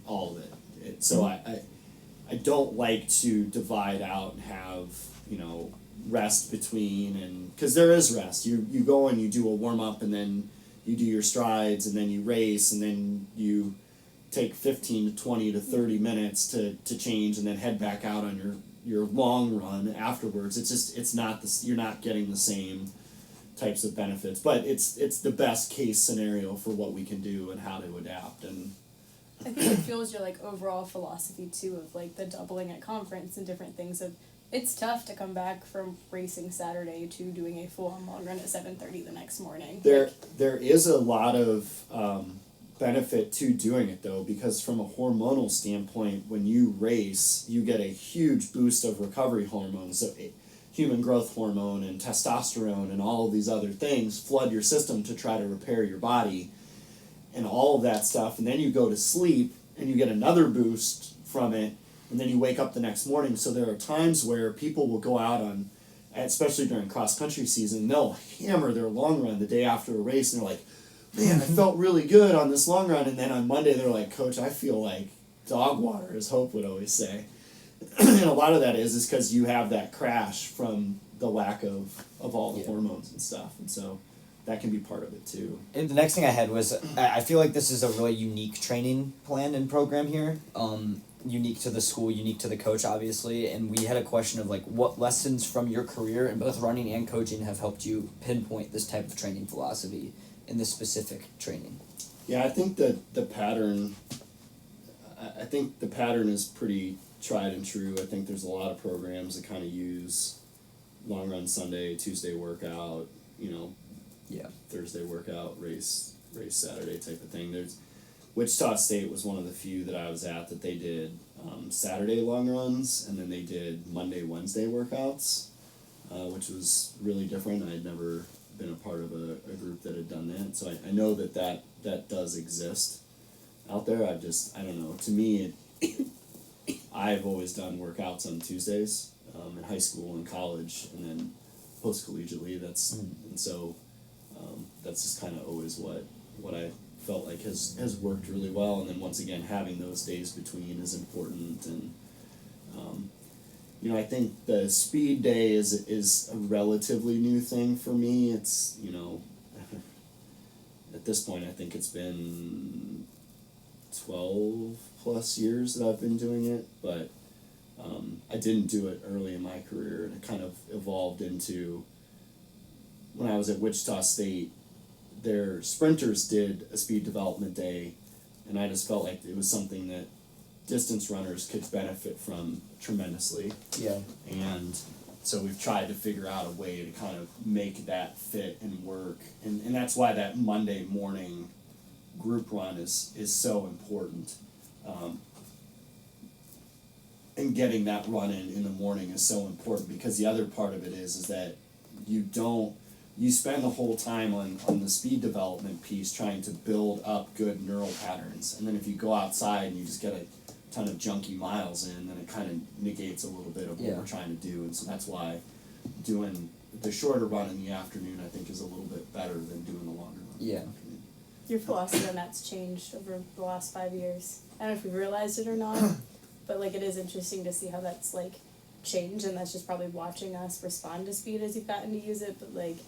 all of it. So I don't like to divide out and have, rest between, and because there is rest. You go and you do a warm-up, and then you do your strides, and then you race, and then you take 15 to 20 to 30 minutes to change, and then head back out on your long run afterwards. It's not you're not getting the same types of benefits, but it's the best case scenario for what we can do and how to adapt. And I think it fuels your like overall philosophy too, of like the doubling at conference and different things. Of it's tough to come back from racing Saturday to doing a full on long run at 7:30 the next morning. There is a lot of benefit to doing it though, because from a hormonal standpoint, when you race, you get a huge boost of recovery hormones. So human growth hormone and testosterone and all of these other things flood your system to try to repair your body and all of that stuff. And then you go to sleep and you get another boost from it, and then you wake up the next morning. So there are times where people will go out on, especially during cross-country season, they'll hammer their long run the day after a race, and they're like, man, I felt really good on this long run. And then on Monday they're like, Coach, I feel like dog water, as Hope would always say. and a lot of that is because you have that crash from the lack of all the Yeah. hormones and stuff, and so that can be part of it too. And the next thing I had was I feel like this is a really unique training plan and program here. Unique to the school, unique to the coach, obviously. And we had a question of like, what lessons from your career in both running and coaching have helped you pinpoint this type of training philosophy in this specific training? Yeah, I think that the pattern. I think the pattern is pretty tried and true. I think there's a lot of programs that kind of use long run Sunday, Tuesday workout, Yeah. Thursday workout, race Saturday type of thing. There's Wichita State was one of the few that I was at that they did Saturday long runs, and then they did Monday, Wednesday workouts, which was really different. I had never been a part of a group that had done that, so I know that does exist out there. I don't know. To me, I've always done workouts on Tuesdays in high school and college, and then post collegiately. And so that's just kind of always what I felt like has worked really well. And then once again, having those days between is important. And I think the speed day is a relatively new thing for me. It's at this point I think it's been 12 plus years that I've been doing it, but I didn't do it early in my career, and it kind of evolved into when I was at Wichita State. Their sprinters did a speed development day, and I just felt like it was something that distance runners could benefit from tremendously. Yeah. And so we've tried to figure out a way to kind of make that fit and work, and that's why that Monday morning group run is so important. And getting that run in the morning is so important, because the other part of it is that you spend the whole time on the speed development piece trying to build up good neural patterns, and then if you go outside and you just get a ton of junky miles in, then it kind of negates a little bit of what we're trying to do. And so that's why doing the shorter run in the afternoon I think is a little bit better than doing the longer run in the afternoon. Your philosophy on that's changed over the last 5 years. I don't know if you've realized it or not, but like it is interesting to see how that's like changed, and that's just probably watching us respond to speed as you've gotten to use it. But like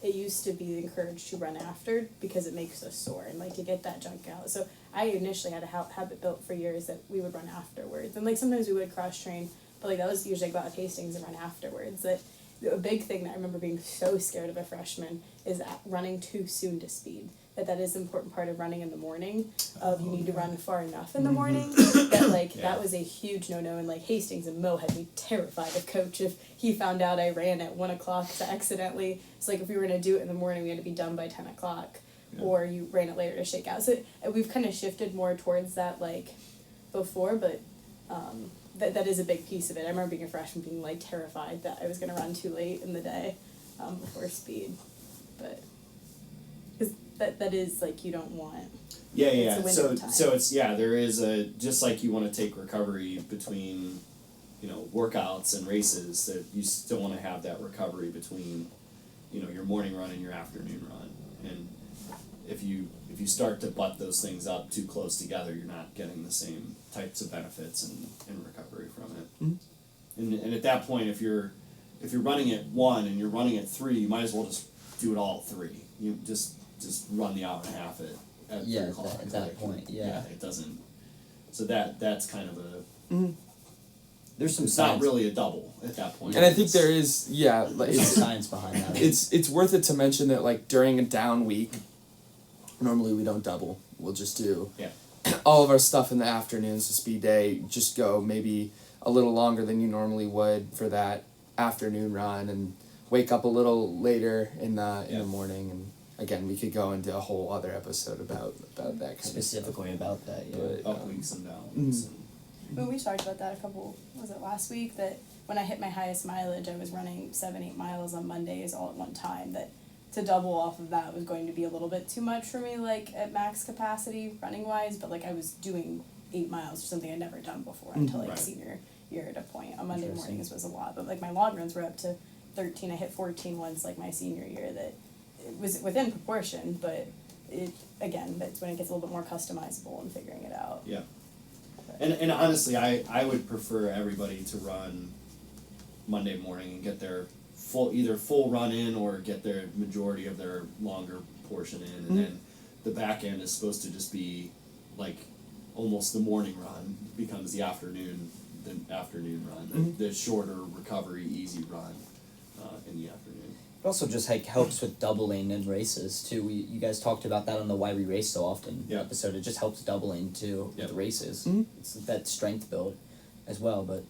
it used to be encouraged to run after because it makes us sore and like to get that junk out. So I initially had a habit built for years that we would run afterwards, and like sometimes we would cross train, but like that was usually go out to Hastings and run afterwards. That a big thing that I remember being so scared of a freshman is running too soon to speed. That is an important part of running in the morning, of you need to run far enough in the morning, that like that was a huge no-no. And like Hastings and Mo had me terrified of Coach if he found out I ran at 1 o'clock accidentally. So like if we were going to do it in the morning, we had to be done by 10 o'clock, or you ran it later to shake out. So we've kind of shifted more towards that like before, but that is a big piece of it. I remember being a freshman being like terrified that I was going to run too late in the day before speed, but that is like you don't want. Yeah. It's a So window time. so it's there is just like you want to take recovery between, workouts and races, that you still want to have that recovery between, your morning run and your afternoon run. And if you start to butt those things up too close together, you're not getting the same types of benefits and recovery from it. Mm-hmm. And at that point, if you're running at 1 and you're running at 3, you might as well just do it all at 3. You just run the hour and a half at 3 o'clock. At that point, it doesn't. So that's kind of a. Mm-hmm. There's some It's science. not really a double at that point. And I think there is, like There's some science behind that. it's worth it to mention that like during a down week, normally we don't double. We'll just do all of our stuff in the afternoons. So speed day, just go maybe a little longer than you normally would for that afternoon run, and wake up a little later in the morning. And again, we could go into a whole other episode about that kind Specifically of stuff. about that, yeah. But, Up weeks and downs. Well, we talked about that was it last week, that when I hit my highest mileage, I was running 7-8 miles on Mondays all at one time, that to double off of that was going to be a little bit too much for me, like at max capacity running wise, but like I was doing 8 miles or something I'd never done before until like senior year at a point. On Monday mornings was a lot, but like my long runs were up to 13. I hit 14 once like my senior year. That it was within proportion, but it again, that's when it gets a little bit more customizable and figuring it out. Yeah. But And honestly, I would prefer everybody to run Monday morning and get their full run in or get their majority of their longer portion in, and then the back end is supposed to just be like almost the morning run becomes the afternoon run, the shorter recovery easy run in the afternoon. It also just like helps with doubling in races too. You guys talked about that on the Why We Race So Often episode. It just helps doubling too with races. It's that strength build as well. But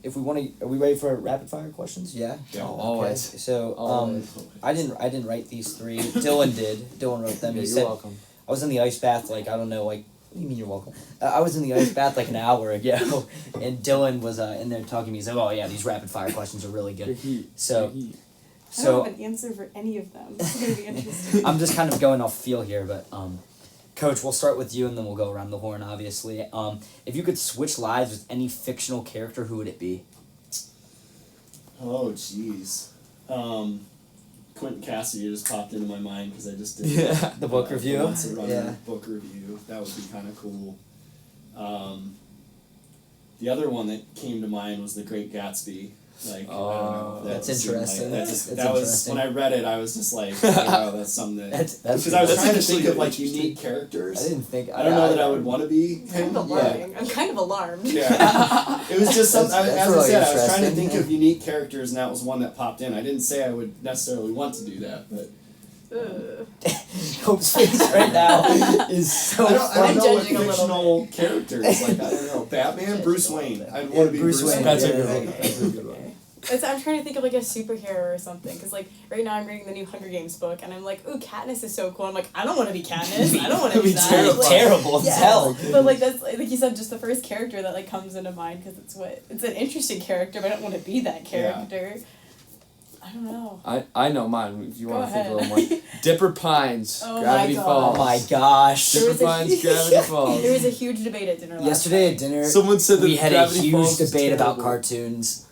if we want to, are we ready for rapid fire questions? Yeah. Yeah. Always. Okay. So Always. I didn't write these three. Dylan did. Dylan wrote them. Yeah, He you're said welcome. I was in the ice bath like I don't know like. What do you mean you're welcome? I was in the ice bath like an hour ago, and Dylan was in there talking to me. He's like, "Oh yeah, these rapid fire questions are really Your good." heat. So. Your heat. I don't have an answer for any of them. It's gonna be interesting. I'm just kind of going off feel here, but Coach, we'll start with you and then we'll go around the horn. Obviously, if you could switch lives with any fictional character, who would it be? Oh jeez. Quentin Cassidy just popped into my mind because I just did The book review? Once a Runner Yeah. book review. That would be kind of cool. The other one that came to mind was The Great Gatsby. Like I don't know. That's seemed like- interesting. That's That's was interesting. when I read it. I was just like, wow, that's something that. That's Because I was That's trying to actually think of like interesting. unique characters. I didn't think. I don't know that I would want to be Kind him. of Yeah. alarming. I'm kind of alarmed. Yeah. It was just some, That's as I really said, I was trying to interesting. think of unique characters, and that was one that popped in. I didn't say I would necessarily want to do that, but Ugh. Hope's face right now is so. I don't I'm know what judging a little fictional characters. Like I don't know, Batman, Bruce Wayne. I'd want to be Bruce Bruce Wayne. Wayne. That's a Yeah, good yeah, one. yeah. That's a good one. I'm trying to think of like a superhero or something, because like right now I'm reading the new Hunger Games book and I'm like, ooh, Katniss is so cool. I'm like, I don't want to be Katniss. I don't want to It'd be be that. terrible. Like, Terrible as yeah. hell. But like that's like you said, just the first character that like comes into mind because it's an interesting character, but I don't want to be that character. I don't know. I know mine. If you Go want to think a little ahead. more. Dipper Pines. Oh my Gravity God. Oh Falls. my gosh. There Dipper was a- Pines. Gravity Falls. There was a huge debate at dinner last Yesterday night. at dinner, Someone said that we had a Gravity huge Falls was debate about terrible. cartoons.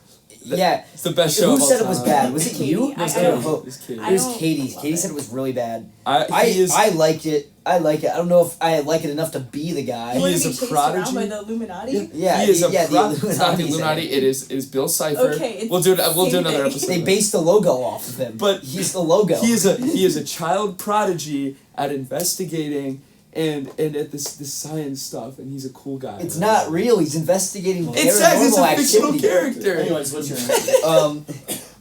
That- Yeah. It's the best show Who of all said it was time. bad? Was it Katie. you? I Was don't- Hope? It was Katie. I It was don't Katie's. love Katie it. said it was really bad. He is I liked it. I like it. I don't know if I like it enough to be the guy. You He wanna is be a chased prodigy. around by the Illuminati? Yeah, he is a yeah, pro- the it's not the Illuminati's in Illuminati. it. It is Bill Cipher. Okay, it's we'll do it. We'll do same another thing. episode. They based the logo off of him. But he's the logo. He is a child prodigy at investigating and at this science stuff, and he's a cool guy. It's not real. He's investigating It says it's a paranormal fictional activity. character. Anyways, what's your answer?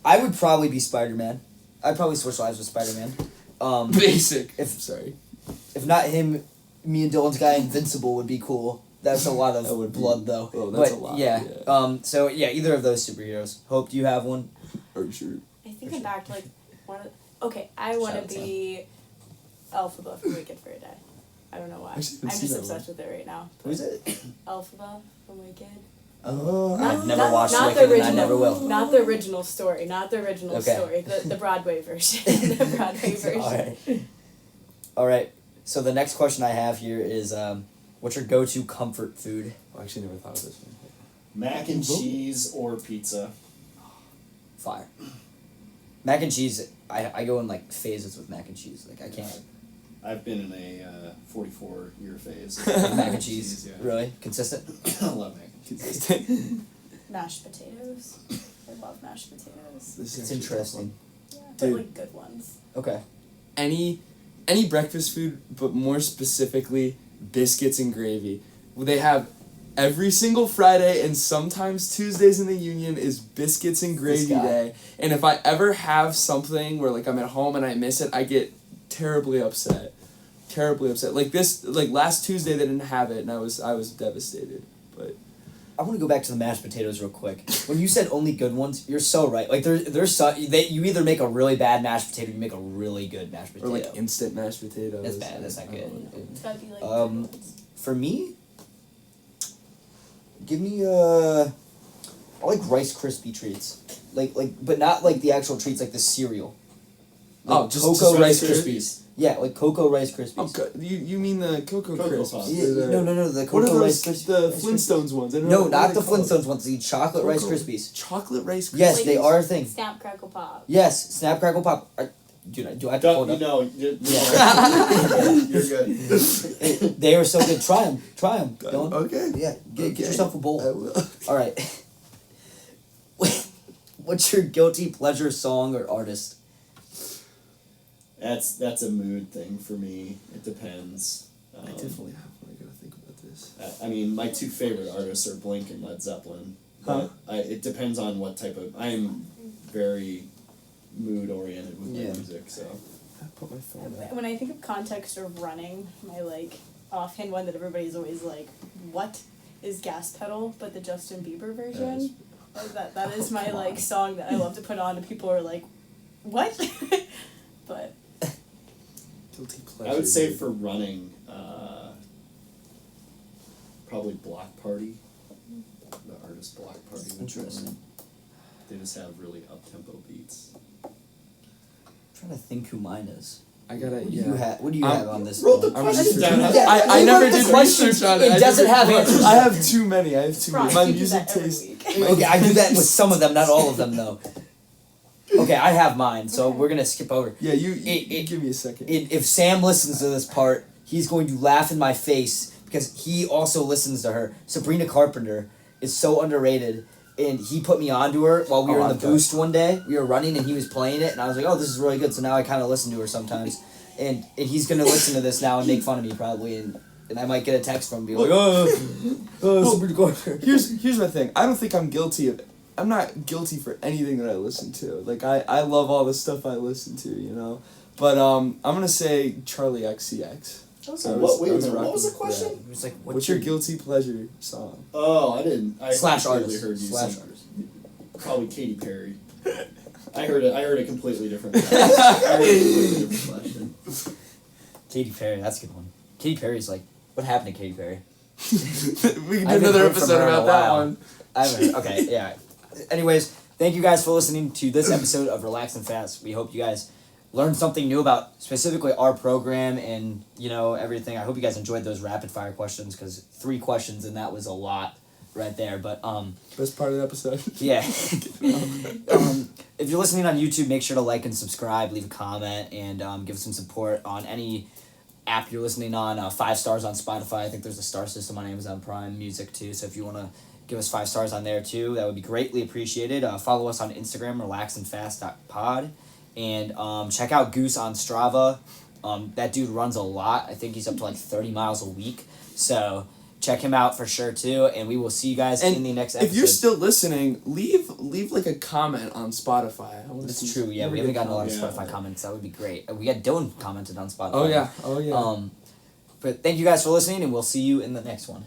I would probably be Spider-Man. I'd probably switch lives with Spider-Man. Basic. If not him, me and Dylan's guy Invincible would be cool. That's a lot That of would be- blood though. oh, that's but a lot, yeah. yeah. So yeah, either of those superheroes. Hope, do you have one? Are you sure? I think I'm back to like one of. Okay, I want Shout to out to be Elphaba from Wicked for a Day. I don't know why. I'm Actually, I haven't just seen that obsessed with it right now. Who's it? Elphaba from Wicked. Oh, Not- I've never not- watched not Wicked the and I original. never will. Not the original story. Not the original Okay. story. The Broadway version. The Broadway version. Alright. Alright. So the next question I have here is what's your go-to comfort food? I actually never thought of this one. Mac and cheese or pizza? Fire. Mac and cheese, I go in like phases with mac and cheese. Like I can't I've been in a 44-year phase. mac and cheese. Yeah. Really? Consistent? I love mac and cheese. Consistent. Mashed potatoes. I love mashed potatoes. This is It's actually a tough interesting. Yeah, but Dude. like good ones. Okay. Any breakfast food, but more specifically biscuits and gravy. They have every single Friday and sometimes Tuesdays in the Union is biscuits and gravy guy. day. And if I ever have something where like I'm at home and I miss it, I get terribly upset. Terribly upset. Like last Tuesday they didn't have it and I was devastated. But I want to go back to the mashed potatoes real quick. When you said only good ones, you're so right. Like there's you either make a really bad mashed potato, or you make a really good mashed or potato. like instant mashed potatoes. That's bad. That's not good. It's gotta be like Um, good ones. For me, give me I like Rice Krispie treats, but not like the actual treats, like the cereal. Like Oh, just Cocoa Rice Rice Krispies. Yeah, like Cocoa Rice Krispies. Oh, you mean the Cocoa Cocoa Crisps? Puffs. Yeah, The- no, the What Cocoa are Rice those? Krispies. The Rice Flintstones ones. I don't No, know what not are the they called? Flintstones ones. The chocolate Rice Cocoa- Krispies. Chocolate Rice Krispies. Yes, they are a thing. Snap, crackle, pop. Yes, Snap Crackle Pop. Do I have to hold Don't, up? you're good. They were so good. Try them. Don't. Okay. Yeah. Get yourself a bowl. I will. All right. What's your guilty pleasure song or artist? That's a mood thing for me. It depends. I definitely have one. I gotta think about this. I mean, my two favorite artists are Blink and Led Zeppelin. But it depends on what type of. I am very mood oriented with my music, so. I put my phone back. When I think of context of running, my like offhand one that everybody's always like, "What is Gas Pedal?" But the Justin Bieber version. That is my like song that I love to put on, and people are like, "What?" But Guilty pleasure. I would say dude. for running, probably Block Party. The artist Block Party. Interesting. They just have really up-tempo beats. I'm trying to think who mine is. I gotta. What do Yeah. you have? What do you have on this? Wrote the one? I'm question researching. down. Yeah, I we never wrote the did questions. research on it. It I doesn't never- have answers. I have too many. Ross, My you do music that every taste. week. Okay, I do that with some of them, not all of them though. Okay, I have mine, so we're gonna skip over. Yeah, you It- give me a second. If Sam listens to this part, he's going to laugh in my face because he also listens to her. Sabrina Carpenter is so underrated, and he put me onto her while we were in the okay. boost one day. We were running, and he was playing it, and I was like, "Oh, this is really good." So now I kind of listen to her sometimes, and he's gonna listen to this now and make fun of me probably, and I might get a text from him being like, Sabrina Carpenter. Here's my thing. I don't think I'm guilty of. I'm not guilty for anything that I listen to. Like I love all the stuff I listen to, you know. But I'm gonna say Charlie XCX. Okay. I What? Wait a I minute. What was the rocking- question? yeah. It's like, What's your guilty pleasure song? Oh, I didn't. I slash completely artist? heard you Slash say- artist. Probably Katy Perry. I heard a completely different. I heard a completely different question. Katy Perry, that's a good one. Katy Perry's like, what happened to Katy Perry? We can do I haven't another heard from episode her in a about that while. one. I haven't heard. Okay, yeah. Anyways, thank you guys for listening to this episode of Relax and Fast. We hope you guys learned something new about specifically our program and, you know, everything. I hope you guys enjoyed those rapid fire questions because 3 questions and that was a lot right there. But Best part of the episode. yeah. If you're listening on YouTube, make sure to like and subscribe, leave a comment, and give us some support on any app you're listening on. 5 stars on Spotify. I think there's a star system on Amazon Prime Music too. So if you want to give us 5 stars on there too, that would be greatly appreciated. Follow us on Instagram, relaxandfast.pod. And check out Goose on Strava. That dude runs a lot. I think he's up to like 30 miles a week. So check him out for sure too. And we will see you guys And in the next episode. If you're still listening, leave like a comment on Spotify. I wanna That's see- true. Yeah, we never haven't get gotten a lot of Yeah. Spotify comments. That would be great. We got Dylan commented on Spotify. Oh yeah. Oh yeah. But thank you guys for listening, and we'll see you in the next one.